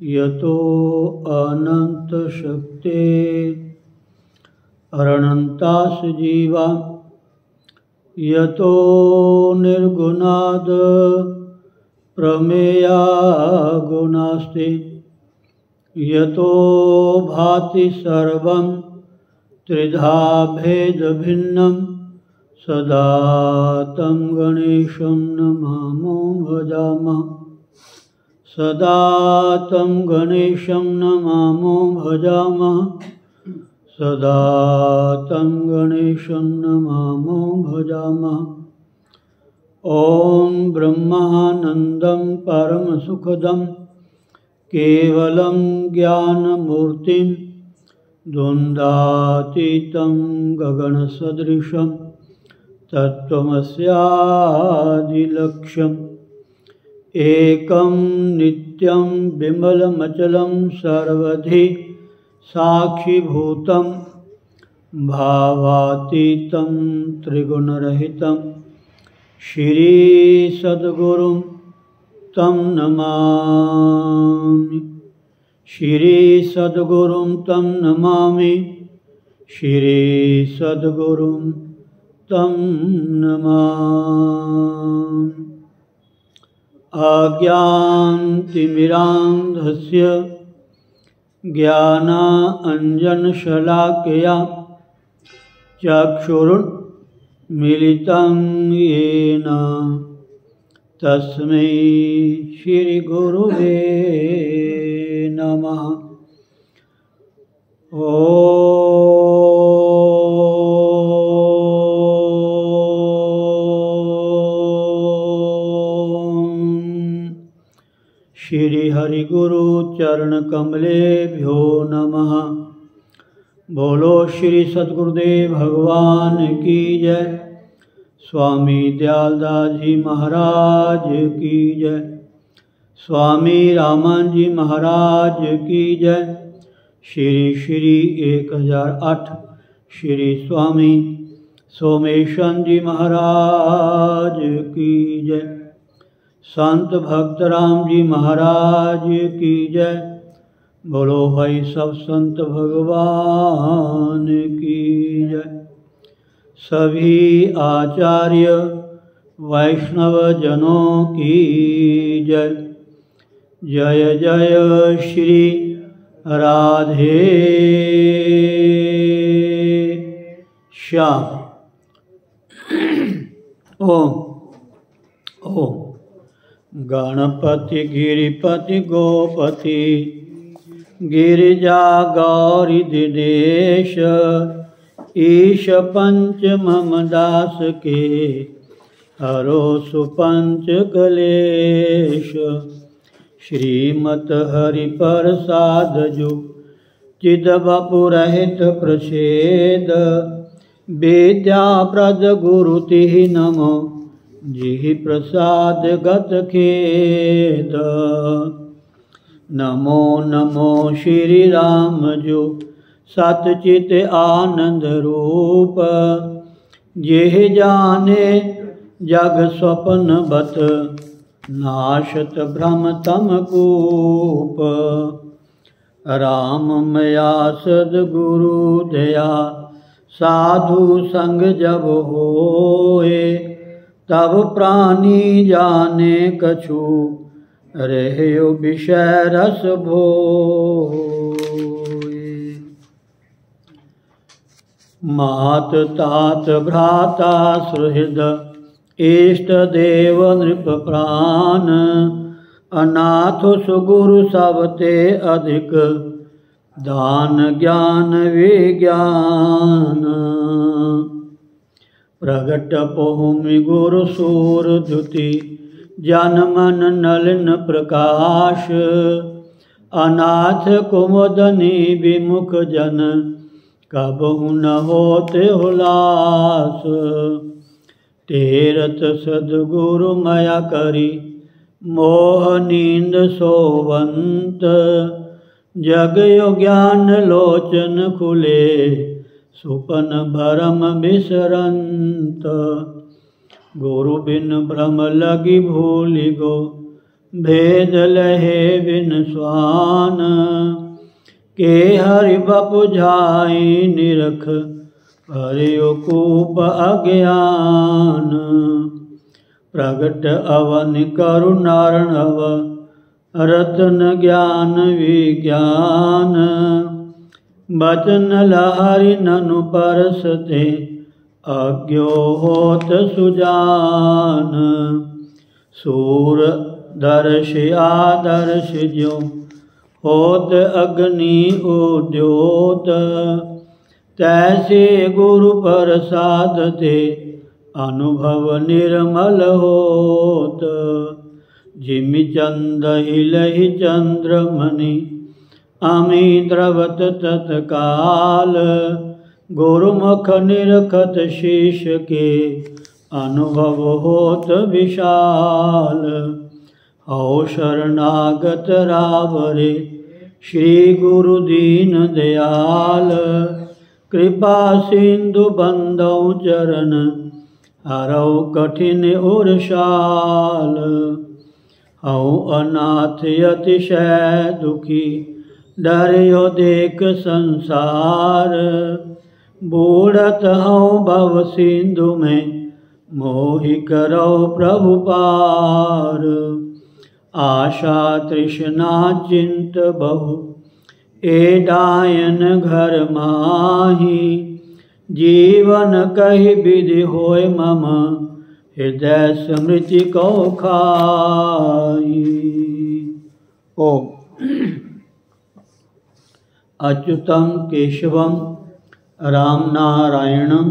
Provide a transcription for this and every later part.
यतो अनंत शक्ते अनंतास जीवा यतो निर्गुणाद प्रमेया गुणास्ति यतो भाति सर्वं त्रिधा भेद भिन्नं सदा तं गणेशं नमामो भजामः सदा तं गणेशं नमामो भजामः सदा तं गणेशं नमामो भजामः। ॐ ब्रह्मानन्दं परमसुखदं केवलं ज्ञानमूर्तिं द्वन्द्वातीतं गगनसदृशं तत्त्वमस्यादिलक्ष्यम् एकं नित्यं विमलमचलं सर्वधि साक्षिभूतं भावातीतं त्रिगुणरहितं श्रीसद्गुरुं तं नमामि श्रीसद्गुरुं तं नमामि श्रीसद्गुरुं तं नमामि। अज्ञानतिमिरान्धस्य ज्ञानाञ्जनशलाकया चक्षुरुन्मीलितं येन तस्मै श्रीगुरुवे नमः। श्री हरि गुरु चरण कमलेभ्यो नमः। बोलो श्री सद्गुरुदेव भगवान की जय। स्वामी दयालदास जी महाराज की जय। स्वामी रामन जी महाराज की जय। श्री श्री 1008 श्री स्वामी सोमेशन जी महाराज की जय। संत भक्त राम जी महाराज की जय। बोलो भाई सब संत भगवान की जय। सभी आचार्य वैष्णव जनों की जय। जय जय श्री राधे श्याम। ओम ओम। गणपति गिरिपति गोपति गिरिजा गौरी दिनेश ईश पंच मम दास के हरो सुपंच कलेश। श्रीमत हरि प्रसाद जो चिद बपुरहित प्रछेद विद्या प्रद गुरु तिहि नमो जिहि प्रसाद गत खेद। नमो नमो श्री राम जो सतचित आनंद रूप जेह जाने जग स्वप्न बत नाशत भ्रम तम कूप। राम मया सद्गुरु दया साधु संग जब होए तब प्राणी जाने कछु रहो विषय रस भोए। मात तात भ्राता सुहृद इष्ट देव नृप प्राण, अनाथ सुगुरु सब ते अधिक दान ज्ञान विज्ञान। प्रगट पहुमि गुरु सूर द्युति, जन मन नलिन प्रकाश। अनाथ कुमुदनी विमुख जन, कबहु न होते हुलास। तेरत सद्गुरु मया करी, मोह नींद सोवंत। जग यो ज्ञान लोचन खुले, सुपन भरम बिसरंत। गुरु बिन भ्रम लगी भूलि गो, भेद लहे बिन स्वान। के हरि बपुझाई निरख, हरियो कूप अज्ञान। प्रगट अवन करुणार्णव, रतन ज्ञान विज्ञान। बचन लहरि ननु परसते, अज्ञो होत सुजान। सूर दर्श आदर्श ज्यों, होत अग्नि उद्योत। तैसे गुरु प्रसाद ते, अनुभव निर्मल होत। जिमि चंद हिलहि चंद्रमणि, अमि द्रवत तत्काल। गुरुमुख निरखत शीश के, अनुभव होत विशाल। हौ शरणागत रावरे, श्री गुरु दीन दयाल। कृपा सिंधु बंदौ चरण, हरौ कठिन उरसाल। हौ अनाथ अतिशय दुखी, डर्यो देख संसार। बूढ़त हौ भव सिंधु में, मोहि करौ प्रभु पार। आशा तृष्णा चिंत बहु, ए डायन घर माही। जीवन कहि विधि होय मम, हृदय स्मृति को खाई। ओम अच्युतम केशवम राम नारायणम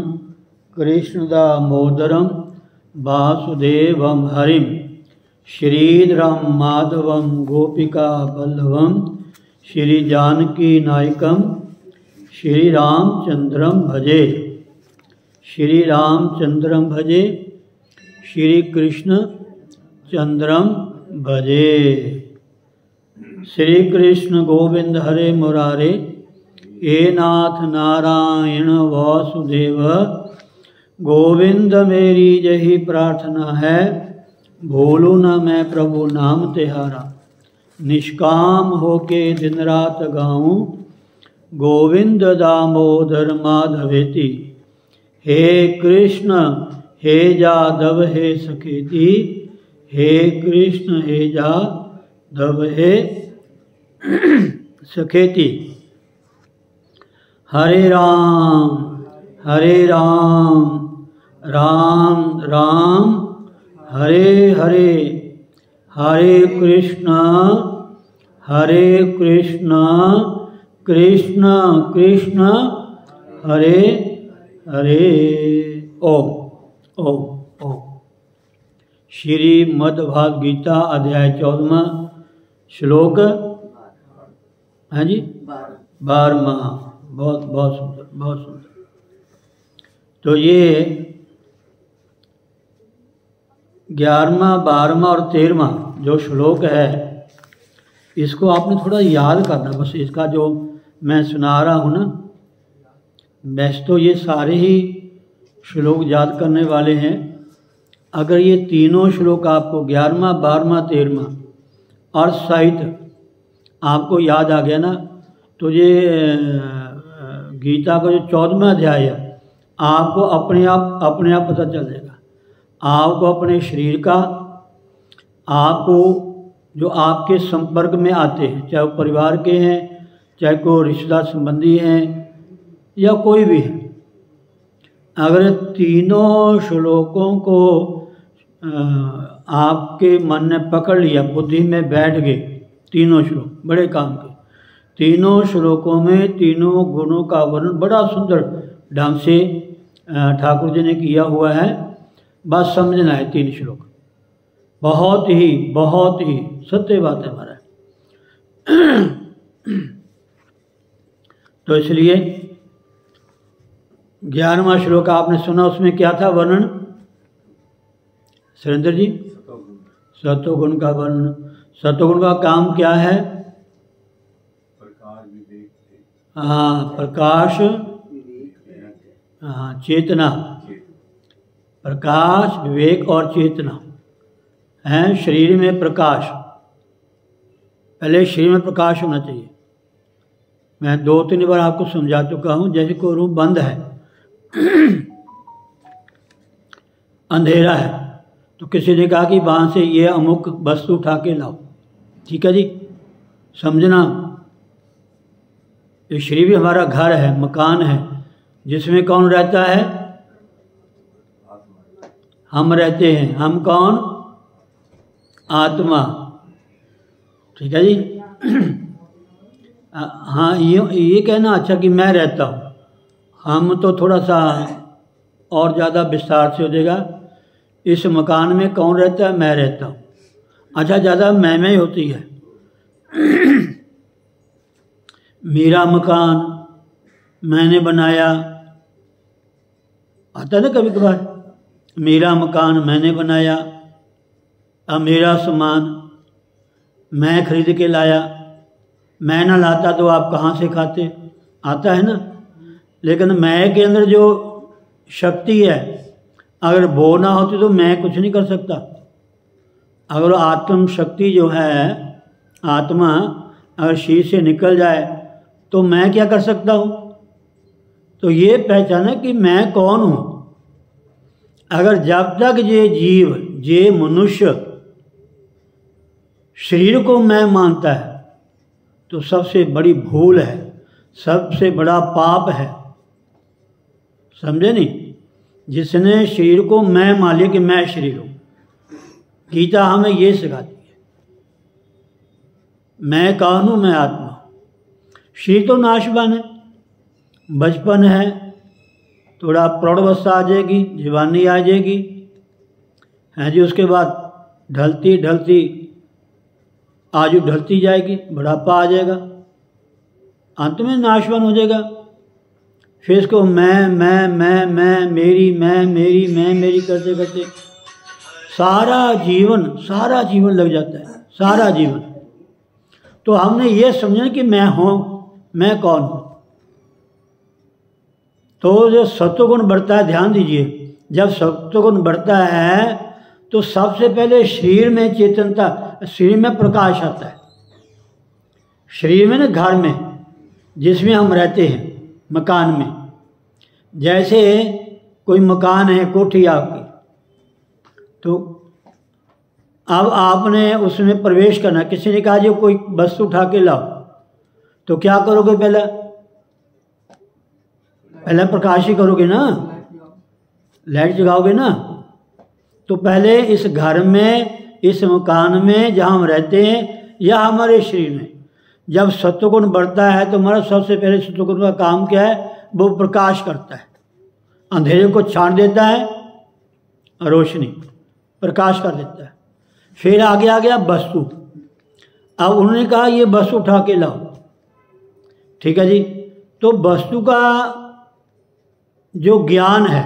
कृष्ण दामोदरम वासुदेवम हरिम श्रीधरम माधवम गोपिका बल्लभम श्री जानकी नायकम श्री रामचंद्रम भजे। श्री रामचंद्रम भजे, श्री कृष्ण चंद्रम भजे। श्री कृष्ण गोविंद हरे मुरारे, हे नाथ नारायण वासुदेव। गोविंद मेरी यही प्रार्थना है, भूलू न मैं प्रभु नाम तिहारा। निष्काम होके दिन रात गाऊं, गोविंद दामोदर माधवेति। हे कृष्ण हे जादव हे सखेति, हे कृष्ण हे जादव हे सखेति। हरे राम राम राम हरे हरे, हरे कृष्ण कृष्ण कृष्ण हरे हरे। ओम ओम ओम। श्रीमद्भागवत गीता अध्याय 14 श्लोक हाँ जी 12। बहुत बहुत सुंदर, बहुत सुंदर। तो ये 11वां 12वां और 13वां जो श्लोक है, इसको आपने थोड़ा याद करना। बस इसका जो मैं सुना रहा हूँ ना, वैसे तो ये सारे ही श्लोक याद करने वाले हैं। अगर ये तीनों श्लोक आपको 11वां 12वां 13वां और साहित्य आपको याद आ गया ना, तो ये गीता का जो 14वां अध्याय है आपको अपने आप पता चल जाएगा। आपको अपने शरीर का, आपको जो आपके संपर्क में आते हैं, चाहे वो परिवार के हैं, चाहे कोई रिश्तेदार संबंधी हैं या कोई भी है। अगर तीनों श्लोकों को आपके मन ने पकड़ लिया, बुद्धि में बैठ गए, तीनों श्लोक बड़े काम के। तीनों श्लोकों में तीनों गुणों का वर्णन बड़ा सुंदर ढंग से ठाकुर जी ने किया हुआ है। बस समझना है, 3 श्लोक बहुत ही सत्य बात है हमारा। तो इसलिए 11वां श्लोक आपने सुना, उसमें क्या था वर्णन सुरेंद्र जी? सत्वगुण का वर्णन। सत्वगुण का काम क्या है? हाँ, प्रकाश, हाँ चेतना, प्रकाश, विवेक और चेतना है। शरीर में प्रकाश, पहले शरीर में प्रकाश होना चाहिए। मैं 2-3 बार आपको समझा चुका हूँ। जैसे कोई रूम बंद है, अंधेरा है, तो किसी ने कहा कि वहाँ से ये अमुक वस्तु उठा के लाओ, ठीक है जी, समझना। ये शरीर भी हमारा घर है, मकान है, जिसमें कौन रहता है? हम रहते हैं। हम कौन? आत्मा, ठीक है जी। हाँ, ये कहना अच्छा कि मैं रहता हूँ, हम तो थोड़ा सा और ज़्यादा विस्तार से हो जाएगा। इस मकान में कौन रहता है? मैं रहता हूँ। अच्छा, ज़्यादा मैं होती है। मेरा मकान मैंने बनाया, आता ना कभी कभार, मेरा मकान मैंने बनाया, अब मेरा सामान मैं खरीद के लाया, मैं ना लाता तो आप कहाँ से खाते? आता है ना। लेकिन मैं के अंदर जो शक्ति है, अगर वो ना होती तो मैं कुछ नहीं कर सकता। अगर आत्म शक्ति जो है, आत्मा अगर शरीर से निकल जाए तो मैं क्या कर सकता हूँ? तो ये पहचाना कि मैं कौन हूँ। अगर जब तक ये जीव, ये मनुष्य शरीर को मैं मानता है तो सबसे बड़ी भूल है, सबसे बड़ा पाप है, समझे नहीं? जिसने शरीर को मैं मान लिया कि मैं शरीर हूँ। गीता हमें ये सिखाती है, मैं कौन हूँ? मैं आत्मा। शरीर तो नाशवान है, बचपन है, थोड़ा प्रौढ़ावस्था आ जाएगी, जवानी आ जाएगी, है जी, उसके बाद ढलती ढलती आयु ढलती जाएगी, बुढ़ापा आ जाएगा, अंत में नाशवान हो जाएगा। फिर इसको मैं मेरी, मैं मेरी करते करते सारा जीवन लग जाता है, सारा जीवन। तो हमने ये समझा कि मैं हूँ, मैं कौन हूँ। तो जो सत्वगुण बढ़ता है, ध्यान दीजिए, जब सत्वगुण बढ़ता है तो सबसे पहले शरीर में चेतनता, शरीर में प्रकाश आता है। शरीर में ना, घर में जिसमें हम रहते हैं, मकान में। जैसे कोई मकान है, कोठी आपकी, तो अब आपने उसमें प्रवेश करना, किसी ने कहा जो कोई वस्तु उठा के लाओ, तो क्या करोगे? पहले प्रकाश ही करोगे ना, लाइट जगाओगे ना। तो पहले इस घर में, इस मकान में जहाँ हम रहते हैं, या हमारे शरीर में जब सत्वगुण बढ़ता है तो हमारा सबसे पहले सत्वगुण का काम क्या है? वो प्रकाश करता है, अंधेरे को छांट देता है, रोशनी प्रकाश कर देता है। फिर आगे आ गया वस्तु। अब उन्होंने कहा ये वस्तु उठा के लाओ, ठीक है जी। तो वस्तु का जो ज्ञान है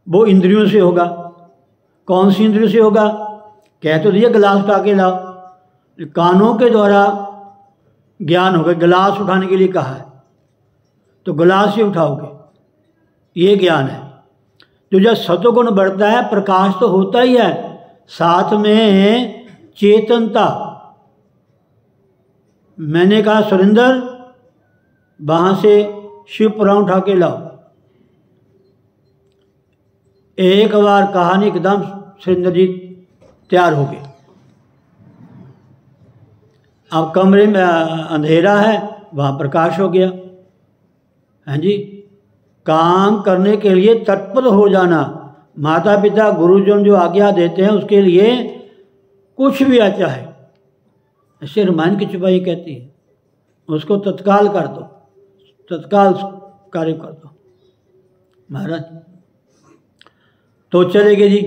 वो इंद्रियों से होगा। कौन सी इंद्रियों से होगा? कह तो दिया गिलास उठा के लाओ, कानों के द्वारा ज्ञान होगा। गिलास उठाने के लिए कहा है तो गिलास ही उठाओगे, ये ज्ञान है। तो जब सत्वगुण बढ़ता है, प्रकाश तो होता ही है, साथ में चेतनता। मैंने कहा सुरेंद्र वहां से शिव पुराण उठा के लाओ, एक बार कहानी एकदम सुरेंद्र जी तैयार हो गए। अब कमरे में अंधेरा है, वहाँ प्रकाश हो गया। हाँ जी, काम करने के लिए तत्पर हो जाना। माता पिता गुरुजन जो आज्ञा देते हैं उसके लिए कुछ भी अच्छा है, ऐसे रामायण की चौपाई कहती है, उसको तत्काल कर दो, तत्काल कार्य कर दो महाराज। तो चले गए जी।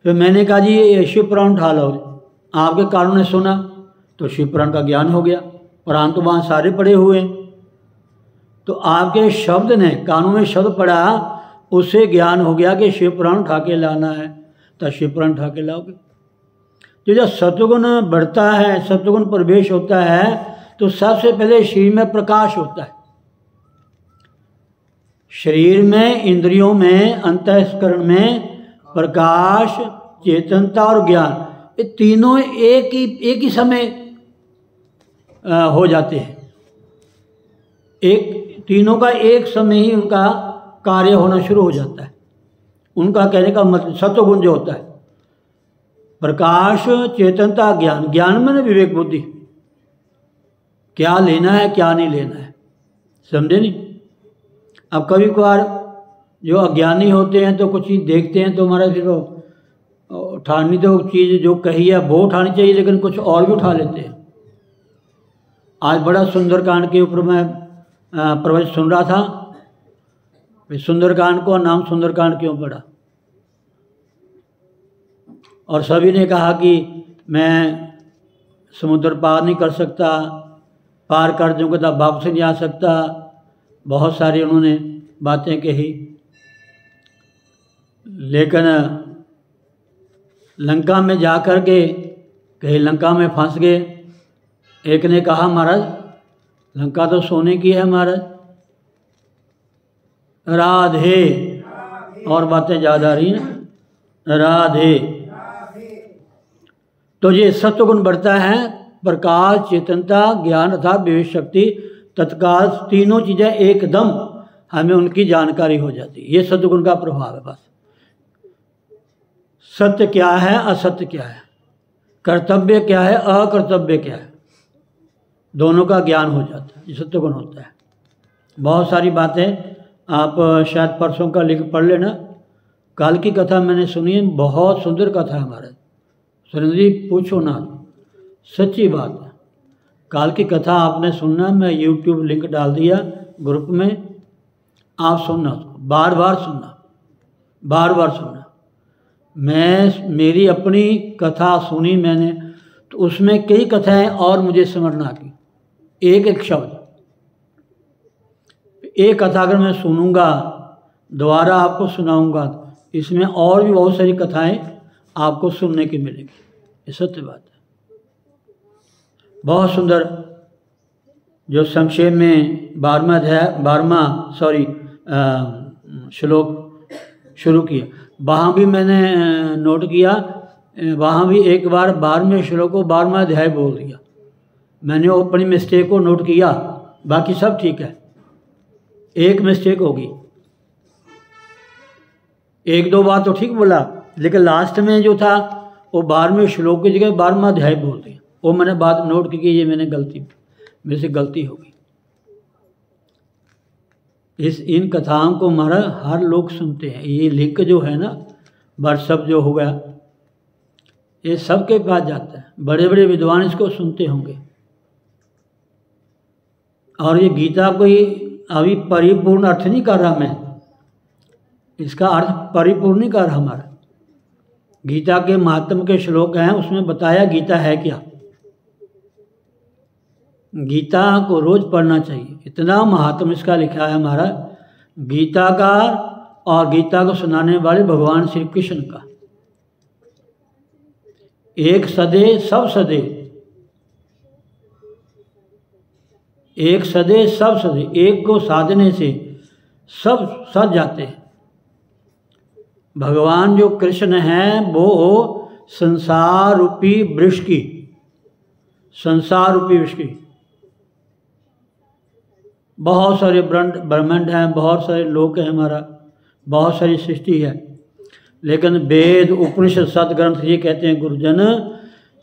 फिर मैंने कहा जी ये शिव पुराण उठा लो। आपके कानों ने सुना तो शिव पुराण का ज्ञान हो गया। पुराण तो वहाँ सारे पढ़े हुए हैं, तो आपके शब्द ने, कानों में शब्द पढ़ा, उससे ज्ञान हो गया कि शिव पुराण उठा के लाना है, तो शिव पुराण उठा के लाओगे। तो जब सत्वगुण बढ़ता है, सत्वगुण प्रवेश होता है, तो सबसे पहले शरीर में प्रकाश होता है। शरीर में, इंद्रियों में, अंतःकरण में प्रकाश, चेतनता और ज्ञान, ये तीनों एक ही समय हो जाते हैं। तीनों का एक समय ही उनका कार्य होना शुरू हो जाता है। उनका कहने का मतलब सत्वगुण जो होता है, प्रकाश, चेतनता, ज्ञान। ज्ञान में विवेक बुद्धि, क्या लेना है क्या नहीं लेना है, समझे नहीं। अब कभी कभार जो अज्ञानी होते हैं तो कुछ चीज़ देखते हैं तो हमारा फिर उठानी, तो चीज़ जो कही है वो उठानी चाहिए, लेकिन कुछ और भी उठा लेते हैं। आज बड़ा सुंदरकांड के ऊपर मैं प्रवचन सुन रहा था। सुंदरकांड को नाम सुंदरकांड क्यों पड़ा, और सभी ने कहा कि मैं समुद्र पार नहीं कर सकता, पार कर दूँगा तो वापस नहीं आ सकता। बहुत सारी उन्होंने बातें कही, लेकिन लंका में जा कर के कहीं लंका में फंस गए। एक ने कहा महाराज लंका तो सोने की है महाराज, राधे, और बातें ज़्यादा आ रही हैं, राधे। तो ये सत्वगुण बढ़ता है, प्रकाश, चेतनता, ज्ञान अर्थात विवेक शक्ति, तत्काल तीनों चीज़ें एकदम हमें उनकी जानकारी हो जाती है। ये सत्वगुण का प्रभाव है। बस सत्य क्या है, असत्य क्या है, कर्तव्य क्या है, अकर्तव्य क्या है, दोनों का ज्ञान हो जाता है। ये सत्वगुण होता है। बहुत सारी बातें आप शायद परसों का लिख पढ़ लेना। कल की कथा मैंने सुनी है, बहुत सुंदर कथा है हमारे। सुरेंद्र जी पूछो ना, सच्ची बात है। कल की कथा आपने सुनना, मैं YouTube लिंक डाल दिया ग्रुप में, आप सुनना उसको, बार बार सुनना, बार बार सुनना। मेरी अपनी कथा सुनी मैंने, तो उसमें कई कथाएं और मुझे समझ ना की, एक एक शब्द। एक कथा अगर मैं सुनूंगा, दोबारा आपको सुनाऊंगा, इसमें और भी बहुत सारी कथाएं आपको सुनने की मिलेगी। ये सत्य बात है। बहुत सुंदर जो संक्षेप में 12वां श्लोक शुरू किया, वहाँ भी मैंने नोट किया, वहाँ भी एक बार 12वें श्लोक को 12वां अध्याय बोल दिया। मैंने वो अपनी मिस्टेक को नोट किया, बाकी सब ठीक है, एक मिस्टेक होगी, एक दो बात तो ठीक बोला, लेकिन लास्ट में जो था वो 12वें श्लोक की जगह 12वां अध्याय बोल दिया। वो मैंने बात नोट की कि ये मैंने मेरे से गलती हो गई। इन कथाओं को हमारा हर लोग सुनते हैं। ये लिंक जो है ना, व्हाट्सअप जो हो गया, ये सबके पास जाता है। बड़े बड़े विद्वान इसको सुनते होंगे। और ये गीता कोई अभी परिपूर्ण अर्थ नहीं कर रहा मैं, इसका अर्थ परिपूर्ण नहीं कर रहा हमारा। गीता के महात्म के श्लोक हैं, उसमें बताया गीता है क्या। गीता को रोज पढ़ना चाहिए, इतना महात्म इसका लिखा है हमारा गीता का, और गीता को सुनाने वाले भगवान श्री कृष्ण का। एक सदे सब सदे, एक सदे सब सदे, एक को साधने से सब सज जाते हैं। भगवान जो कृष्ण हैं वो संसार रूपी वृक्ष की, संसार रूपी वृक्ष की, बहुत सारे ब्रह्मांड हैं, बहुत सारे लोक हैं हमारा, बहुत सारी सृष्टि है। लेकिन वेद उपनिषद सदग्रंथ ये कहते हैं गुरुजन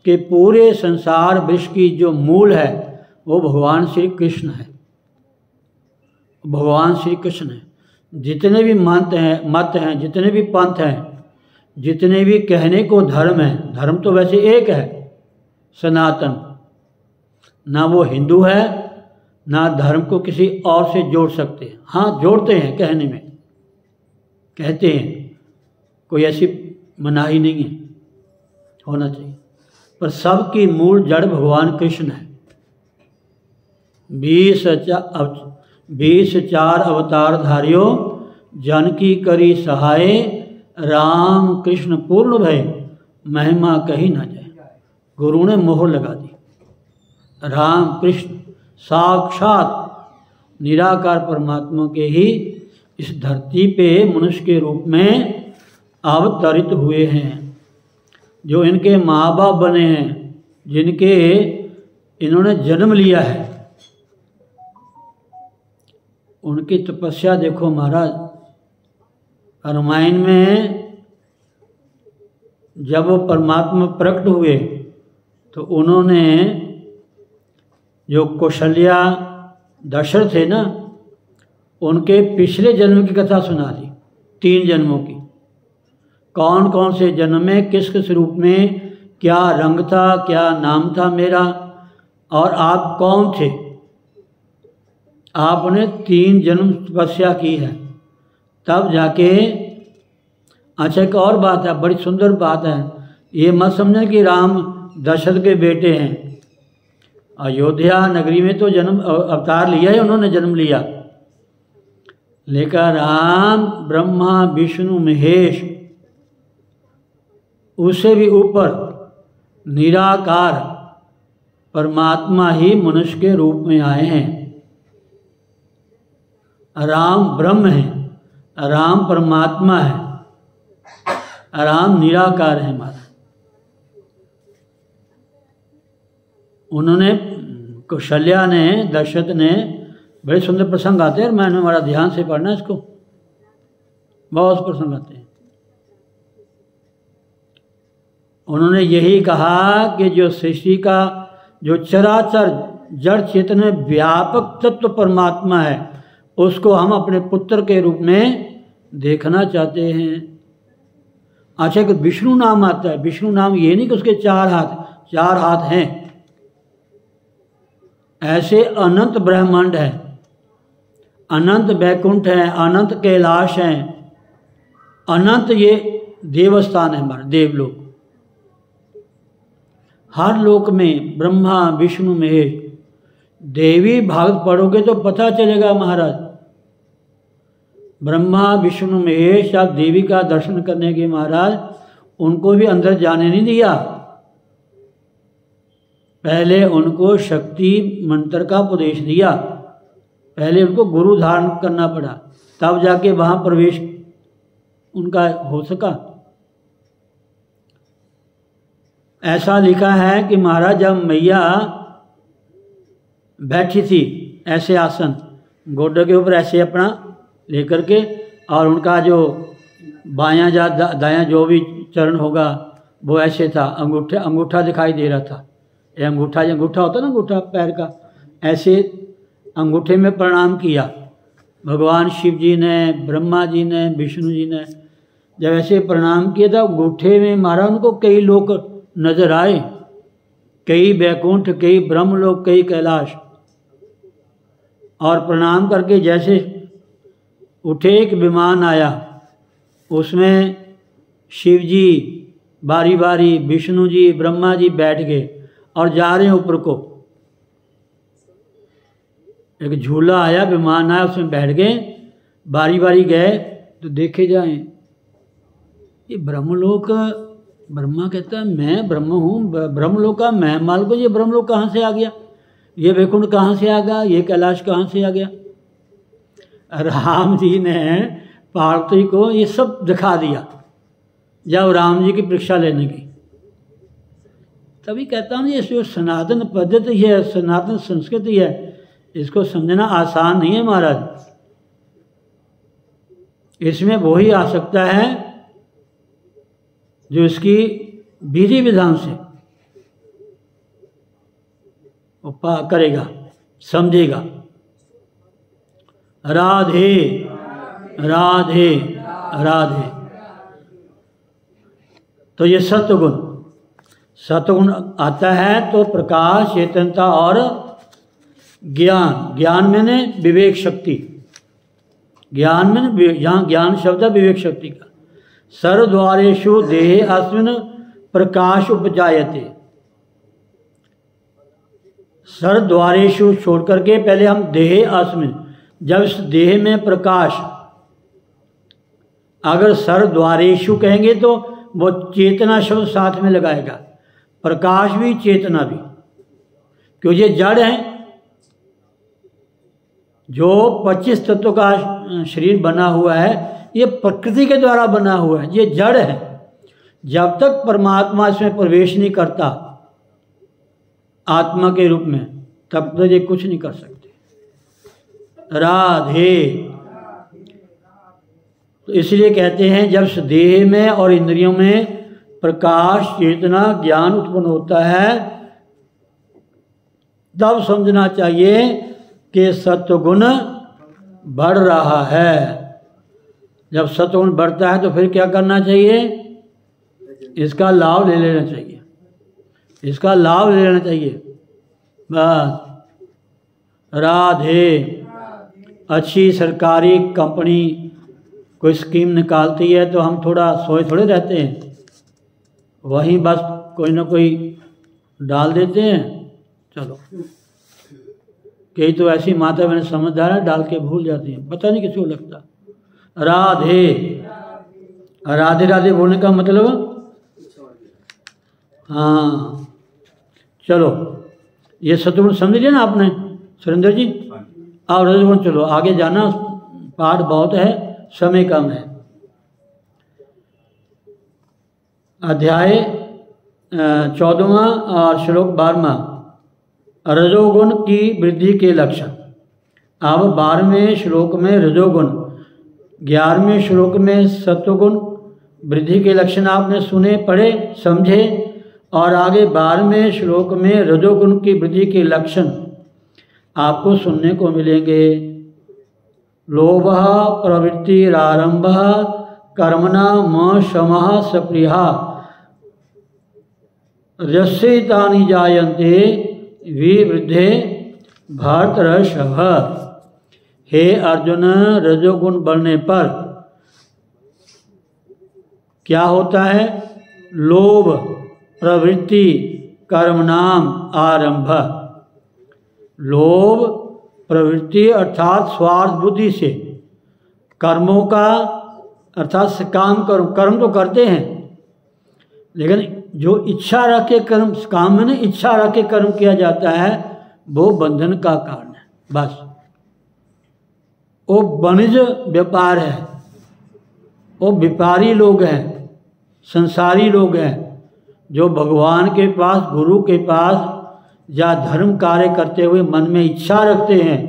कि पूरे संसार विश्व की जो मूल है वो भगवान श्री कृष्ण है। भगवान श्री कृष्ण है। जितने भी मत हैं, जितने भी पंथ हैं, जितने भी कहने को धर्म है, धर्म तो वैसे एक है सनातन। ना वो हिंदू है, ना धर्म को किसी और से जोड़ सकते हैं। हाँ जोड़ते हैं, कहने में कहते हैं, कोई ऐसी मनाही नहीं है, होना चाहिए, पर सबकी मूल जड़ भगवान कृष्ण है। 24 अवतार धारियो, जन की करी सहाय, राम कृष्ण पूर्ण भय, महिमा कही ना जाए। गुरु ने मोहर लगा दी। राम कृष्ण साक्षात निराकार परमात्मा के ही इस धरती पे मनुष्य के रूप में अवतरित हुए हैं। जो इनके माँ बाप बने हैं, जिनके इन्होंने जन्म लिया है, उनकी तपस्या देखो महाराज। रामायण में जब वो परमात्मा प्रकट हुए तो उन्होंने जो कौशल्या दशरथ थे ना, उनके पिछले जन्म की कथा सुना दी, 3 जन्मों की। कौन कौन से जन्म में किस किस रूप में क्या रंग था, क्या नाम था मेरा, और आप कौन थे। आपने 3 जन्म तपस्या की है, तब जाके। अच्छा एक और बात है, बड़ी सुंदर बात है, ये मत समझना कि राम दशरथ के बेटे हैं। अयोध्या नगरी में तो जन्म अवतार लिया है उन्होंने, जन्म लिया, लेकिन राम ब्रह्मा विष्णु महेश, उससे भी ऊपर निराकार परमात्मा ही मनुष्य के रूप में आए हैं। राम ब्रह्म है, राम परमात्मा है, राम निराकार है हमारा। उन्होंने कौशल्या ने, दशरथ ने, बड़े सुंदर प्रसंग आते हैं, मैंने बड़ा ध्यान से पढ़ना इसको, बहुत प्रसंग आते हैं। उन्होंने यही कहा कि जो सृष्टि का जो चराचर जड़ चेतन में व्यापक तत्व परमात्मा है, उसको हम अपने पुत्र के रूप में देखना चाहते हैं। अच्छा कि विष्णु नाम आता है, विष्णु नाम ये नहीं कि उसके 4 हाथ हैं। ऐसे अनंत ब्रह्मांड है, अनंत वैकुंठ है, अनंत कैलाश हैं, अनंत ये देवस्थान है हमारे, देवलोक। हर लोक में ब्रह्मा विष्णु महेश, देवी भागवत पढ़ोगे तो पता चलेगा महाराज। ब्रह्मा विष्णु महेश, आप देवी का दर्शन करने के महाराज, उनको भी अंदर जाने नहीं दिया। पहले उनको शक्ति मंत्र का उपदेश दिया, पहले उनको गुरु धारण करना पड़ा, तब जाके वहाँ प्रवेश उनका हो सका। ऐसा लिखा है कि महाराज जब मैया बैठी थी ऐसे आसन, गोडे के ऊपर ऐसे अपना लेकर के, और उनका जो बायां या दायां जो भी चरण होगा वो ऐसे था, अंगूठा दिखाई दे रहा था। ये अंगूठा होता ना, अंगूठा पैर का, ऐसे अंगूठे में प्रणाम किया। भगवान शिव जी ने, ब्रह्मा जी ने, विष्णु जी ने जब ऐसे प्रणाम किया था, अंगूठे में मारा, उनको कई लोग नजर आए, कई वैकुंठ, कई ब्रह्मलोक, कई कैलाश। और प्रणाम करके जैसे उठे, एक विमान आया, उसमें शिव जी बारी बारी, विष्णु जी, ब्रह्मा जी बैठ गए और जा रहे हैं ऊपर को। एक झूला आया, विमान आया, उसमें बैठ गए, बारी बारी गए तो देखे जाएं, ये ब्रह्मलोक, ब्रह्मा कहता है मैं ब्रह्म हूँ, ब्रह्मलोक का मैं मालूम को, ये ब्रह्मलोक कहाँ से आ गया, ये वैकुंठ कहाँ से आ गया, ये कैलाश कहाँ से आ गया। राम जी ने पार्वती को ये सब दिखा दिया जब राम जी की परीक्षा लेने की। तभी कहता हूँ ये जो सनातन पद्धति है, सनातन संस्कृति है, इसको समझना आसान नहीं है महाराज। इसमें वही आ सकता है जो इसकी विधि विधान से वो करेगा, समझेगा। राधे राधे राधे। तो ये सत्वगुण, सत्वगुण आता है तो प्रकाश, चेतनता और ज्ञान। ज्ञान मैंने विवेक शक्ति, ज्ञान में यहाँ ज्ञान शब्द है विवेक शक्ति का। सर्वद्वारेषु देहे अस्मिन् प्रकाश उपजायते। सर्वद्वारेषु छोड़ करके पहले हम देहे अस्मिन्, जब इस देह में प्रकाश, अगर सर्वद्वारेषु कहेंगे तो वो चेतना शब्द साथ में लगाएगा, प्रकाश भी चेतना भी, क्योंकि ये जड़ है। जो 25 तत्वों का शरीर बना हुआ है ये प्रकृति के द्वारा बना हुआ है, ये जड़ है। जब तक परमात्मा इसमें प्रवेश नहीं करता आत्मा के रूप में, तब तक ये कुछ नहीं कर सकते। राधे। तो इसलिए कहते हैं जब देह में और इंद्रियों में प्रकाश, चेतना, ज्ञान उत्पन्न होता है तब समझना चाहिए कि सत्वगुण बढ़ रहा है। जब सत्वगुण बढ़ता है तो फिर क्या करना चाहिए? इसका लाभ ले लेना चाहिए, इसका लाभ ले लेना चाहिए। बस। राधे। अच्छी सरकारी कंपनी कोई स्कीम निकालती है तो हम थोड़ा सोए थोड़े रहते हैं, वहीं बस कोई ना कोई डाल देते हैं। चलो, कई तो ऐसी माता बहन समझदार है, डाल के भूल जाती हैं, पता नहीं किसी को लगता। राधे। राधे राधे बोलने का मतलब, हाँ चलो ये सत्वगुण समझ लिया ना आपने सुरेंद्र जी। अब रजोगुण, चलो आगे जाना, पाठ बहुत है, समय कम है। अध्याय 14वां और श्लोक 12वां, रजोगुण की वृद्धि के लक्षण। अब 12वें श्लोक में रजोगुण, 11वें श्लोक में सत्वगुण वृद्धि के लक्षण आपने सुने, पढ़े, समझे। और आगे 12वें श्लोक में रजोगुण की वृद्धि के लक्षण आपको सुनने को मिलेंगे। लोभ प्रवृत्तिरारंभ कर्मणा म शमः सप्रियः रस्यैतानि जायन्ते विवृद्धे भरतर्षभ। हे अर्जुन, रजोगुण बढ़ने पर क्या होता है? लोभ, प्रवृत्ति, कर्मणाम आरंभ। लोभ, प्रवृत्ति अर्थात स्वार्थ बुद्धि से, कर्मों का अर्थात काम कर्म, कर्म तो करते हैं लेकिन जो इच्छा रख के कर्म, काम में ना इच्छा रख के कर्म किया जाता है वो बंधन का कारण है। बस वो वाणिज्य व्यापार है, वो व्यापारी लोग हैं, संसारी लोग हैं जो भगवान के पास, गुरु के पास या धर्म कार्य करते हुए मन में इच्छा रखते हैं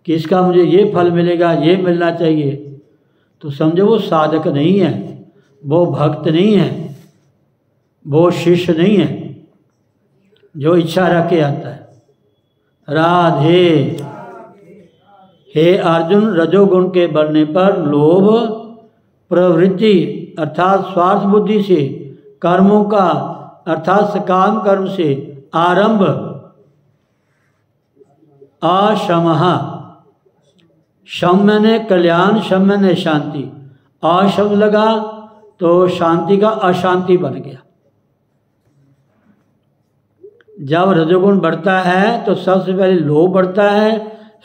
कि इसका मुझे ये फल मिलेगा, ये मिलना चाहिए, तो समझो वो साधक नहीं है, वो भक्त नहीं है, वो शिष्य नहीं है जो इच्छा रख के आता है। राधे। हे अर्जुन, रजोगुण के बढ़ने पर लोभ, प्रवृत्ति अर्थात स्वार्थ बुद्धि से, कर्मों का अर्थात सकाम कर्म से आरंभ, अशमः, शम मैंने कल्याण, शम मैंने शांति, अशब्द लगा तो शांति का अशांति बन गया। जब रजोगुण बढ़ता है तो सबसे पहले लोभ बढ़ता है,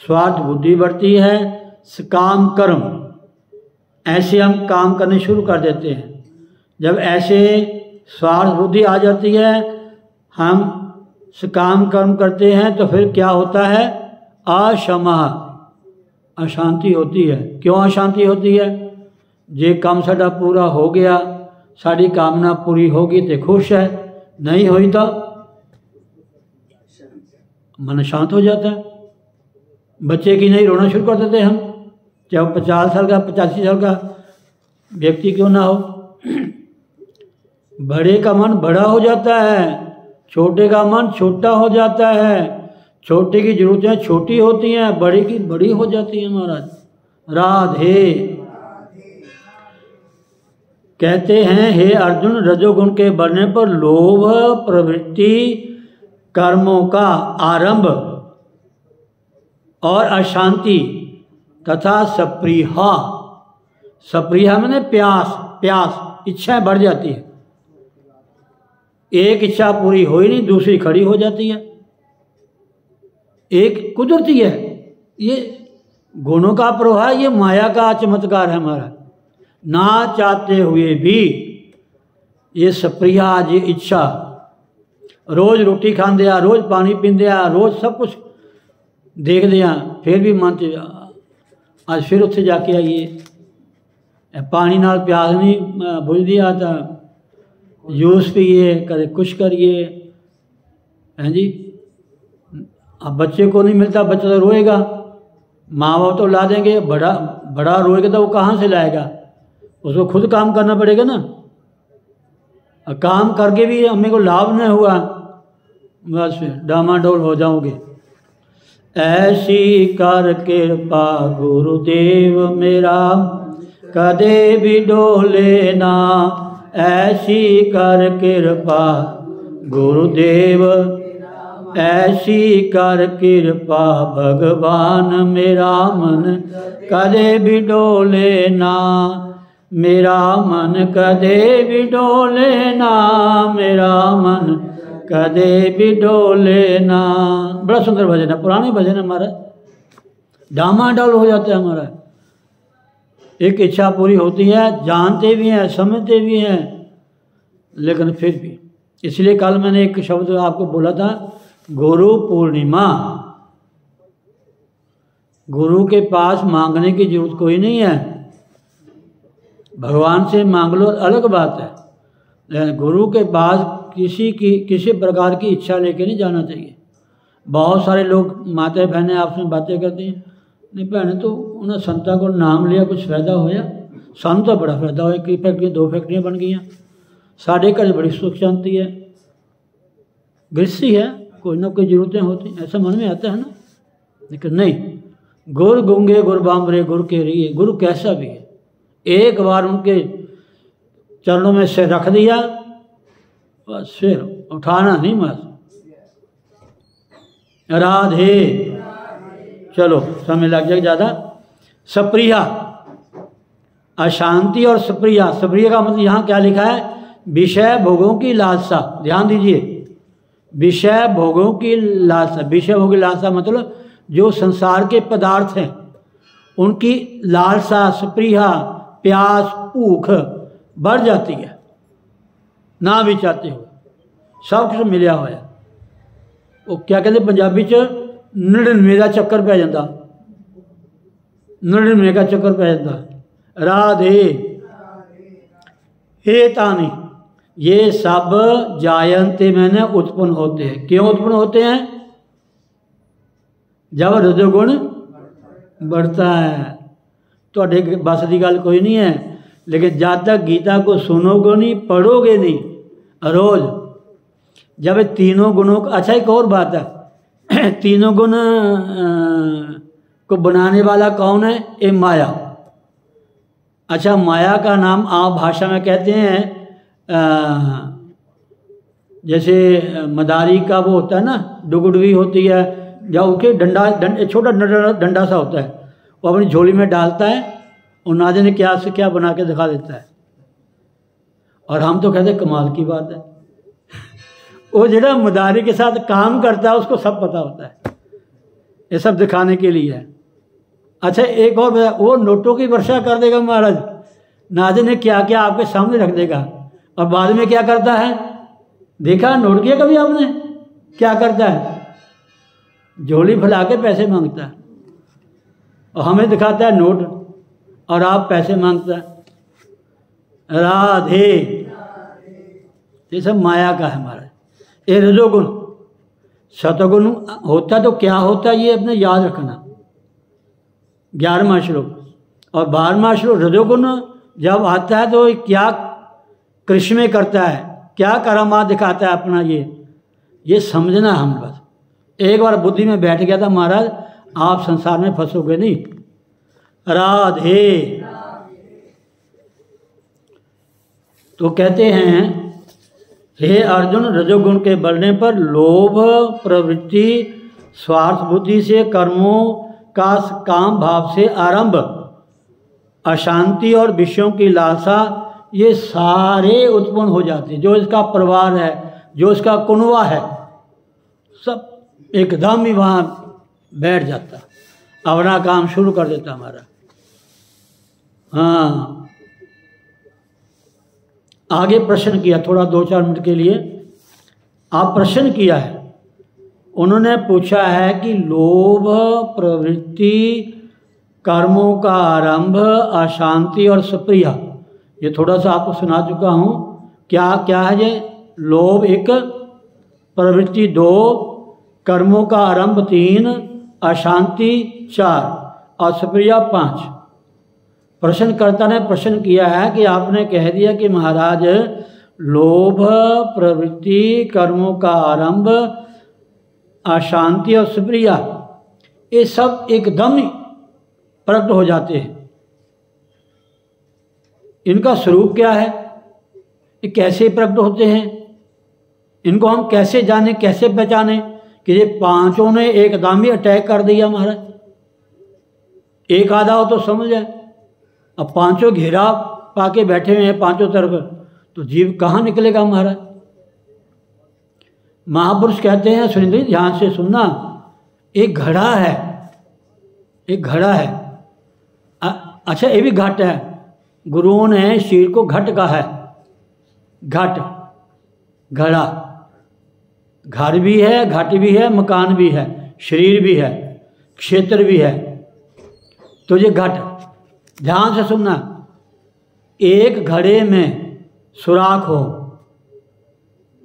स्वार्थ बुद्धि बढ़ती है, सकाम कर्म, ऐसे हम काम करने शुरू कर देते हैं। जब ऐसे स्वार्थ बुद्धि आ जाती है, हम सकाम कर्म करते हैं, तो फिर क्या होता है? अशमः, अशांति होती है। क्यों अशांति होती है? जे काम साडा पूरा हो गया, साड़ी कामना पूरी होगी तो खुश है, नहीं हुई तो मन शांत हो जाता है। बच्चे की नहीं रोना शुरू कर देते हम, चाहे वो 50 साल का 85 साल का व्यक्ति क्यों ना हो। बड़े का मन बड़ा हो जाता है, छोटे का मन छोटा हो जाता है, छोटे की जरूरतें छोटी होती हैं, बड़े की बड़ी हो जाती हैं महाराज। राधे कहते हैं, हे अर्जुन, रजोगुण के बढ़ने पर लोभ प्रवृत्ति, कर्मों का आरंभ और अशांति तथा सप्रीहा, सप्रीहा मैंने प्यास, प्यास इच्छाएं बढ़ जाती है। एक इच्छा पूरी हो ही नहीं, दूसरी खड़ी हो जाती है। एक कुदरती है, ये गुणों का प्रवाह, ये माया का चमत्कार है हमारा। ना चाहते हुए भी ये सप्रिया, ये इच्छा, रोज रोटी खान दिया, रोज पानी पीन दिया, रोज सब कुछ देख दिया, फिर भी मानते आज फिर उत्थे जाके आइए, पानी नाल प्यास नहीं बुझ दिया था, जूस पिए, कदे कुछ करिए, हैं जी। अब बच्चे को नहीं मिलता, बच्चा तो रोएगा, माँ बाप तो ला देंगे, बड़ा रोएगा तो वो कहाँ से लाएगा, उसको खुद काम करना पड़ेगा ना। काम करके भी हमें को लाभ नहीं हुआ, बस फिर डामाडोल हो जाओगे। ऐसी कर कृपा गुरुदेव मेरा, कदे भी डोले ना। ऐसी कर कृपा गुरुदेव, ऐसी कर कृपा भगवान, मेरा मन कदे भी डोले ना। मेरा मन कदे भी डोले ना, मेरा मन कदे भी डोले ना। बड़ा सुंदर भजन है, पुराने भजन है हमारा, डामाडोल हो जाता है हमारा। एक इच्छा पूरी होती है, जानते भी हैं, समझते भी हैं, लेकिन फिर भी। इसलिए कल मैंने एक शब्द आपको बोला था, गुरु पूर्णिमा। गुरु के पास मांगने की जरूरत कोई नहीं है, भगवान से मांग लो अलग बात है, लेकिन गुरु के पास किसी प्रकार की इच्छा लेके नहीं जाना चाहिए। बहुत सारे लोग माता बहनें आपस में बातें करती हैं, नहीं भैने तो उन्हें संता को नाम लिया, कुछ फायदा होया, सानू तो बड़ा फायदा होया, कई फैक्ट्रियाँ 2 फैक्ट्रियाँ बन गई, साढ़े घर बड़ी सुख शांति है, गृहस्थी है, कोई ना कोई जरूरतें होती, ऐसा मन में आता है ना। लेकिन नहीं, गुर गुंगे गुर बामरे गुर के रहिए, गुरु कैसा भी है, एक बार उनके चरणों में सिर रख दिया, बस फिर उठाना नहीं बस। राधे, चलो समय लग जाए ज़्यादा। सप्रिया, अशांति और सप्रिया। सप्रिया का मतलब यहाँ क्या लिखा है, विषय भोगों की लालसा। ध्यान दीजिए, विषय भोगों की लालसा। विषय भोग की लालसा मतलब जो संसार के पदार्थ हैं उनकी लालसा, सप्रिया, प्यास, भूख बढ़ जाती है, ना भी चाहते हो, सब कुछ मिलिया होया। वो क्या कहते पंजाबी च 99 का चक्कर पै जाता, 99 का चक्कर पै जाता। राधे हे तानी, ये सब जायंते मैंने उत्पन्न होते हैं। क्यों उत्पन्न होते हैं? जब रजोगुण बढ़ता है। तो बस की गल कोई नहीं है, लेकिन जब तक गीता को सुनोगे नहीं, पढ़ोगे नहीं रोज, जब तीनों गुणों का, अच्छा एक और बात है, तीनों गुण को बनाने वाला कौन है? ये माया। अच्छा, माया का नाम आप भाषा में कहते हैं, जैसे मदारी का वो होता है ना, डुगडुगी होती है, जब उसके छोटा डंडा सा होता है, वो अपनी झोली में डालता है और ना जाने क्या से क्या बना के दिखा देता है, और हम तो कहते हैं कमाल की बात है। वो जो मदारी के साथ काम करता है उसको सब पता होता है, ये सब दिखाने के लिए है। अच्छा एक और, वो नोटों की वर्षा कर देगा महाराज, ना जाने क्या क्या आपके सामने रख देगा, और बाद में क्या करता है? देखा, नोट किया कभी आपने? क्या करता है? झोली फैला के पैसे मांगता है, और हमें दिखाता है नोट, और आप पैसे मांगता है। राधे, ये सब माया का है महाराज। ये रजोगुण। सतगुण होता तो क्या होता है, ये अपने याद रखना। 11वां श्लोक और 12वां श्लोक। रजोगुण जब आता है तो क्या कृष्ण में करता है, क्या करामात दिखाता है अपना, ये समझना हम बस। एक बार बुद्धि में बैठ गया था महाराज, आप संसार में फंसोगे नहीं। राधे। तो कहते हैं, हे अर्जुन, रजोगुण के बढ़ने पर लोभ प्रवृत्ति स्वार्थ बुद्धि से कर्मों का काम भाव से आरंभ, अशांति और विषयों की लालसा, ये सारे उत्पन्न हो जाते हैं। जो इसका परिवार है, जो इसका कुनवा है, सब एकदम ही वहाँ बैठ जाता, अपना काम शुरू कर देता हमारा। हाँ, आगे प्रश्न किया थोड़ा 2-4 मिनट के लिए। आप प्रश्न किया है, उन्होंने पूछा है कि लोभ प्रवृत्ति कर्मों का आरंभ, अशांति और सप्रिया, ये थोड़ा सा आपको सुना चुका हूँ। क्या क्या है ये? लोभ 1, प्रवृत्ति 2, कर्मों का आरंभ 3, अशांति 4 और सप्रिया 5। प्रश्नकर्ता ने प्रश्न किया है कि आपने कह दिया कि महाराज लोभ प्रवृत्ति कर्मों का आरंभ, अशांति और सप्रिया, ये सब एकदम प्रकट हो जाते हैं। इनका स्वरूप क्या है? ये कैसे प्रकट होते हैं? इनको हम कैसे जाने, कैसे पहचाने कि ये पांचों ने एकदम ही अटैक कर दिया महाराज? एक आधा हो तो समझ जाए, अब पांचों घेरा पाके बैठे हुए हैं पांचों तरफ, तो जीव कहाँ निकलेगा महाराज? महापुरुष कहते हैं, सुनिए ध्यान से सुनना, एक घड़ा है, एक घड़ा है। अच्छा, ये भी घट है। गुरुओं ने शरीर को घट कहा है। घट, घड़ा, घर भी है, घट भी है, मकान भी है, शरीर भी है, क्षेत्र भी है। तो ये घट, ध्यान से सुनना, एक घड़े में सुराख हो,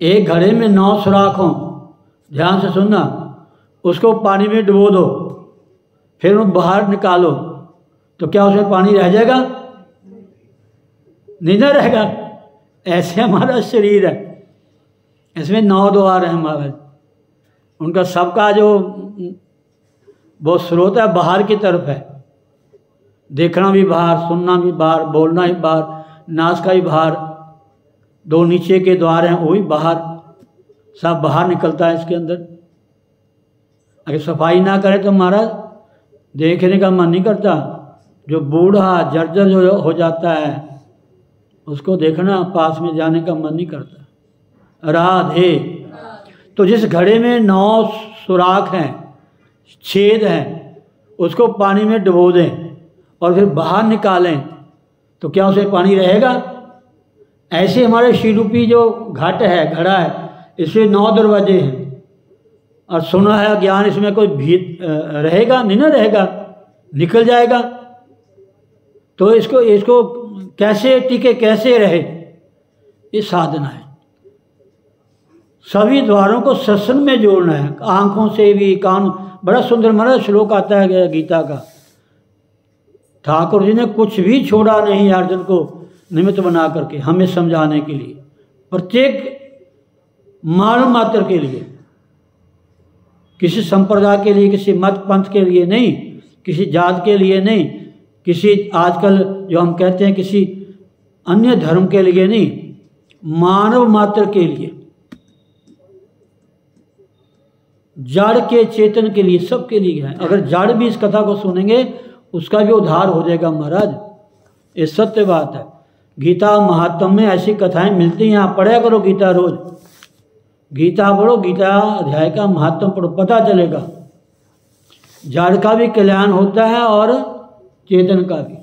एक घड़े में 9 सुराख हो, ध्यान से सुनना, उसको पानी में डुबो दो, फिर वो बाहर निकालो, तो क्या उसमें पानी रह जाएगा? नहीं ना रहेगा। ऐसे हमारा शरीर है, इसमें 9 द्वार है हमारे, उनका सबका जो वो स्रोत है बाहर की तरफ है। देखना भी बाहर, सुनना भी बाहर, बोलना भी बाहर, नाक का भी बाहर, 2 नीचे के द्वार हैं वो भी बाहर, सब बाहर निकलता है इसके अंदर। अगर सफाई ना करे तो महाराज देखने का मन नहीं करता। जो बूढ़ा जर्जर जो हो जाता है उसको देखना, पास में जाने का मन नहीं करता। राधे। तो जिस घड़े में 9 सुराख हैं, छेद हैं, उसको पानी में डुबो दें और फिर बाहर निकालें, तो क्या उसे पानी रहेगा? ऐसे हमारे शिरूपी जो घट है, घड़ा है, इसमें 9 दरवाजे हैं, और सुना है ज्ञान, इसमें कोई भीत रहेगा नहीं ना रहेगा, निकल जाएगा। तो इसको कैसे टिके, कैसे रहे, ये साधना है। सभी द्वारों को सत्संग में जोड़ना है, आंखों से भी, कान। बड़ा सुंदर महाराज श्लोक आता है गीता का, ठाकुर जी ने कुछ भी छोड़ा नहीं अर्जुन को निमित्त बना करके हमें समझाने के लिए, प्रत्येक मानव मात्र के लिए, किसी संप्रदाय के लिए, किसी मत पंथ के लिए नहीं, किसी जात के लिए नहीं, किसी आजकल जो हम कहते हैं किसी अन्य धर्म के लिए नहीं, मानव मात्र के लिए, जड़ के चेतन के लिए, सबके लिए है। अगर जड़ भी इस कथा को सुनेंगे उसका भी उद्धार हो जाएगा महाराज, ये सत्य बात है। गीता महात्म्य में ऐसी कथाएं मिलती हैं, आप पढ़ा करो गीता रोज, गीता पढ़ो, गीता अध्याय का महात्म पढ़ो, पता चलेगा। जड़ का भी कल्याण होता है और चेतन का भी।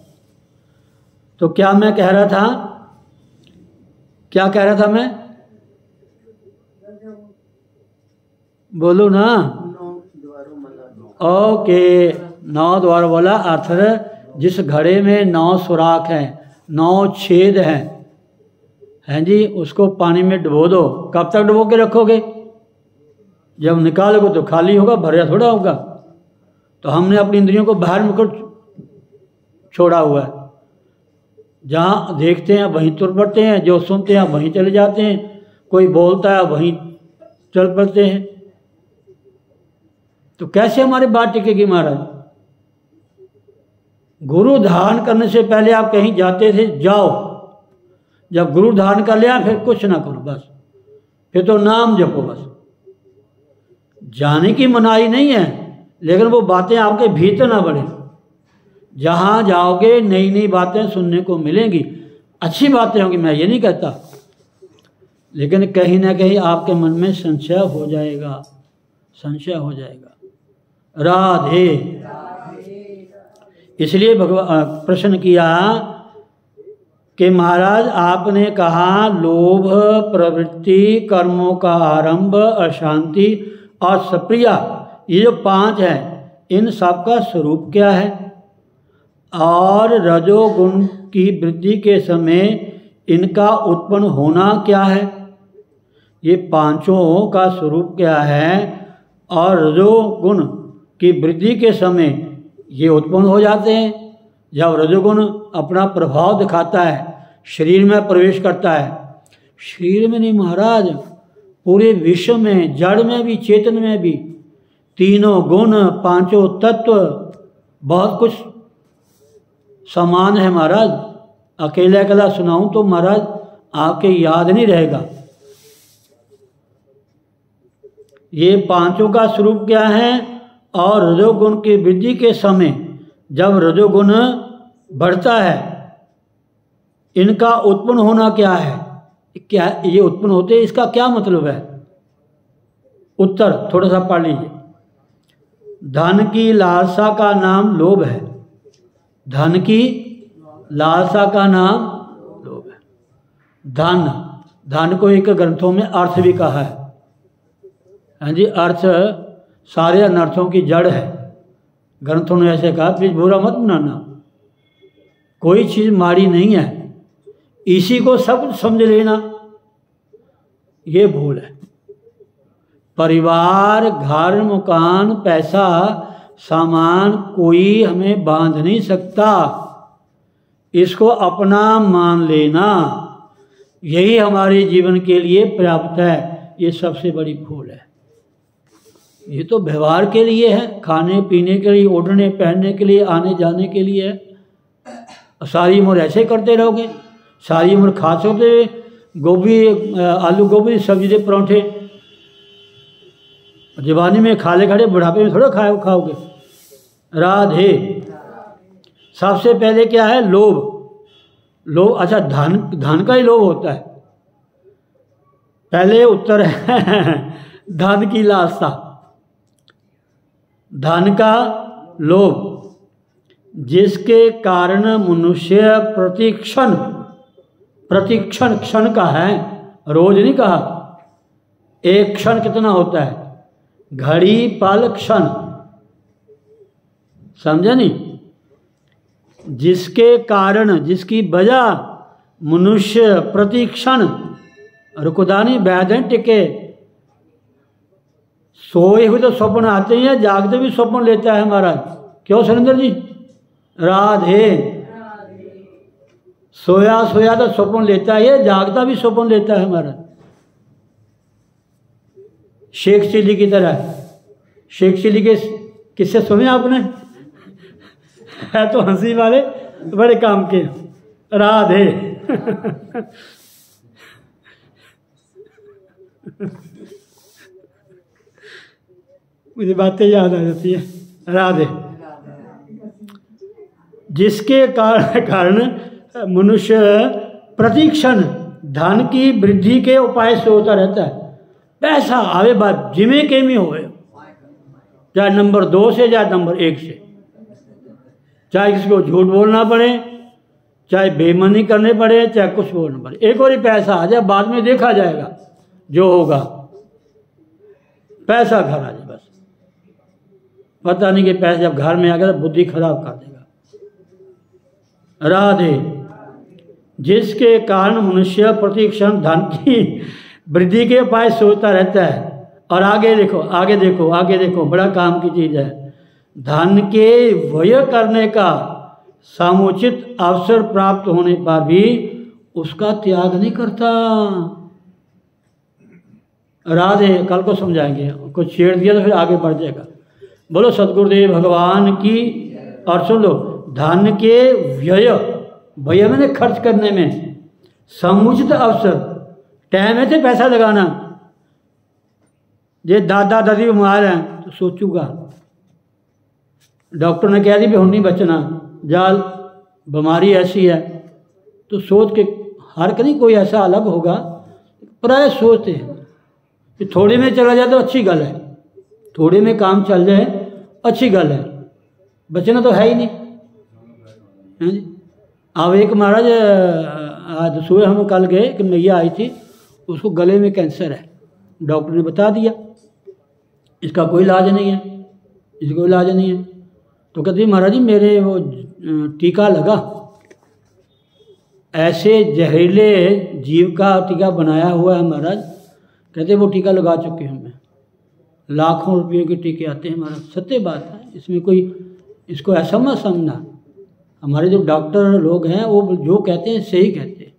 तो क्या मैं कह रहा था, क्या कह रहा था मैं? बोलो ना। ओके, 9 द्वार वाला अर्थ है, जिस घड़े में 9 सुराख हैं, 9 छेद हैं जी, उसको पानी में डुबो दो। कब तक डुबो के रखोगे? जब निकालोगे तो खाली होगा, भरा थोड़ा होगा। तो हमने अपनी इंद्रियों को बाहर मुकर छोड़ा हुआ है, जहाँ देखते हैं वहीं तुर पड़ते हैं, जो सुनते हैं वहीं चले जाते हैं, कोई बोलता है वहीं चल पड़ते हैं। तो कैसे हमारी बात टिकेगी महाराज? गुरु धारण करने से पहले आप कहीं जाते थे, जाओ, जब गुरु धारण कर लिया फिर कुछ ना करो, बस फिर तो नाम जपो बस। जाने की मनाही नहीं है, लेकिन वो बातें आपके भीतर ना बढ़े। जहाँ जाओगे नई नई बातें सुनने को मिलेंगी, अच्छी बातें होंगी, मैं ये नहीं कहता, लेकिन कहीं ना कहीं आपके मन में संशय हो जाएगा, संशय हो जाएगा। राधे। इसलिए भगवान प्रश्न किया कि महाराज आपने कहा लोभ, प्रवृत्ति, कर्मों का आरंभ, अशांति और सप्रिया, ये जो 5 हैं, इन सब का स्वरूप क्या है? और रजोगुण की वृद्धि के समय इनका उत्पन्न होना क्या है? ये 5 का स्वरूप क्या है? और रजोगुण की वृद्धि के समय ये उत्पन्न हो जाते हैं। जब रजोगुण अपना प्रभाव दिखाता है, शरीर में प्रवेश करता है, शरीर में नहीं महाराज, पूरे विश्व में, जड़ में भी, चेतन में भी, तीनों गुण, 5 तत्व, बहुत कुछ समान है महाराज। अकेला अकेला सुनाऊं तो महाराज आपके याद नहीं रहेगा। ये 5 का स्वरूप क्या है? और रजोगुण की वृद्धि के समय जब रजोगुण बढ़ता है, इनका उत्पन्न होना क्या है? क्या ये उत्पन्न होते हैं, इसका क्या मतलब है? उत्तर थोड़ा सा पढ़ लीजिए। धन की लालसा का नाम लोभ है। धन की लालसा का नाम लोभ है। धन, धन को एक ग्रंथों में अर्थ भी कहा है। हाँ जी, अर्थ सारे अनर्थों की जड़ है। ग्रंथों ने ऐसे कहा, प्लीज बुरा मत बनाना, कोई चीज़ माड़ी नहीं है, इसी को सब कुछ समझ लेना, ये भूल है। परिवार, घर, मकान, पैसा, सामान कोई हमें बांध नहीं सकता, इसको अपना मान लेना, यही हमारे जीवन के लिए पर्याप्त है। ये सबसे बड़ी भूल है। ये तो व्यवहार के लिए है, खाने पीने के लिए, ओढ़ने पहनने के लिए, आने जाने के लिए है। सारी उम्र ऐसे करते रहोगे, सारी उम्र खा सकते गोभी, आलू गोभी सब्जी के परांठे, जवानी में खा ले खड़े, बुढ़ापे में थोड़ा खाओगे। राधे। सबसे पहले क्या है? लोभ। लोभ, अच्छा धन का ही लोभ होता है। पहले उत्तर है धन की लालसा, धन का लोभ, जिसके कारण मनुष्य प्रतिक्षण, प्रतिक्षण क्षण का है, रोज नहीं कहा, एक क्षण कितना होता है? घड़ी, पल, क्षण, समझा नहीं? जिसके कारण, जिसकी वजह मनुष्य प्रतिक्षण, रुकदानी बैधन टिके, सोए हुए तो स्वप्न आते हैं, जागते भी स्वप्न लेता है महाराज। क्यों सुरेंद्र जी? राधे। सोया सोया तो स्वप्न लेता है, जागता भी स्वप्न लेता है महाराज। शेख चिली की तरह। शेख चिली के किस्से सुने आपने? है तो हंसी वाले, बड़े काम के। राधे। मुझे बातें याद आ जाती है। राधे। जिसके कारण मनुष्य प्रतिक्षण धन की वृद्धि के उपाय से होता रहता है। पैसा आवे बात जिमे के में होए, चाहे नंबर 2 से, चाहे नंबर 1 से, चाहे किसी को झूठ बोलना पड़े, चाहे बेईमानी करने पड़े, चाहे कुछ बोलना पड़े, एक और ही पैसा आ जाए, बाद में देखा जाएगा जो होगा। पैसा घर आ जाए बस, पता नहीं कि पैसा जब घर में आ गया तो बुद्धि खराब कर देगा। राधे। जिसके कारण मनुष्य प्रतिक्षण धन की वृद्धि के उपाय सोचता रहता है। और आगे देखो, आगे देखो, आगे देखो, बड़ा काम की चीज है। धन के व्यय करने का समुचित अवसर प्राप्त होने पर भी उसका त्याग नहीं करता। राधे। कल को समझाएंगे, कुछ छेड़ दिया तो फिर आगे बढ़ जाएगा। बोलो सतगुरुदेव भगवान की। और सुन लो, धन के व्यय मैंने खर्च करने में समुचित अवसर, टाइम है तो पैसा लगाना। जे दादा दादी बीमार हैं तो सोचूगा, डॉक्टर ने कह दी भी हम नहीं बचना, जाल बीमारी ऐसी है, तो सोच के हर कहीं कोई ऐसा अलग होगा, प्राय सोचते हैं कि थोड़े में चला जाए तो अच्छी गल है, थोड़े में काम चल जाए अच्छी गल है, बचना तो है ही नहीं, है जी। अब एक महाराज आज सुबह हम कल गए, एक मैया आई थी, उसको गले में कैंसर है, डॉक्टर ने बता दिया इसका कोई इलाज नहीं है, इसका कोई इलाज नहीं है। तो कहती महाराज जी मेरे वो टीका लगा, ऐसे जहरीले जीव का टीका बनाया हुआ है महाराज, कहते वो टीका लगा चुके हैं मैं, लाखों रुपयों के टीके आते हैं महाराज। सत्य बात है, इसमें कोई इसको ऐसा मत समझना, हमारे जो डॉक्टर लोग हैं वो जो कहते हैं सही कहते हैं,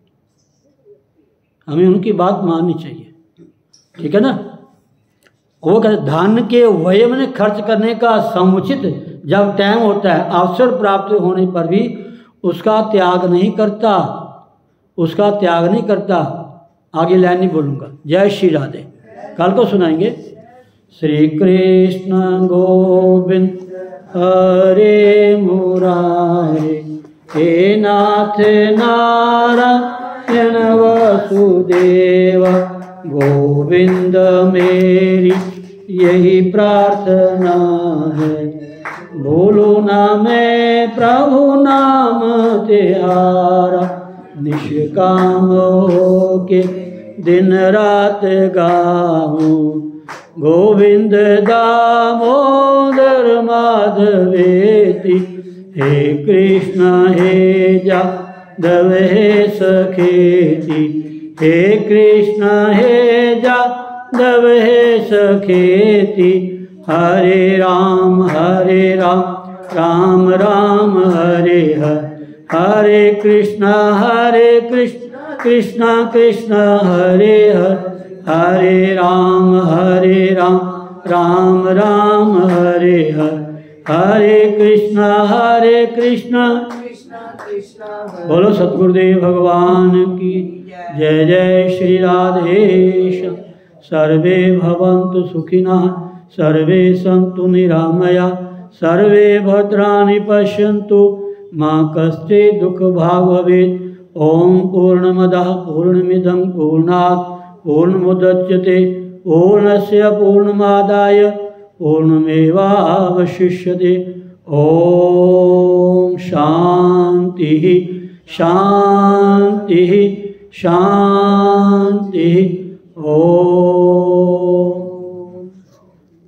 हमें उनकी बात माननी चाहिए, ठीक है ना। वो कहते धन के व्यय में खर्च करने का समुचित जब टाइम होता है, अवसर प्राप्त होने पर भी उसका त्याग नहीं करता, उसका त्याग नहीं करता। आगे लाइन नहीं बोलूँगा। जय श्री राधे, कल को सुनाएंगे। श्री कृष्ण गोविंद हरे मुरारे, हे नाथ नारायण वसुदेव, गोविंद मेरी यही प्रार्थना है, भूलो ना मैं प्रभु नाम तेरा, निष्काम हो के दिन रात गाऊं, गोविंद दामोदर माधवेति, हे कृष्ण हे जादव हे सखेति, हे कृष्ण हे जादव हे सखेति, हरे राम राम राम हरे हरे, हरे कृष्ण कृष्ण कृष्ण हरे हरे, हरे राम राम राम हरे हरे, हरे कृष्ण बोलो सतगुरुदेव भगवान की जय। जय श्री राधेश। सर्वे भवन्तु सुखिनः, सर्वे सन्तु निरामया, सर्वे भद्राणि पश्यन्तु मा कश्चित् दुःखभाग् भवेत्। ओम पूर्णमदः पूर्णमिदं पूर्णात् पूर्णमुदच्यते, पूर्णस्य पूर्णमादाय पूर्णमेवावशिष्यते। ओम शांति शांति शांति। ओम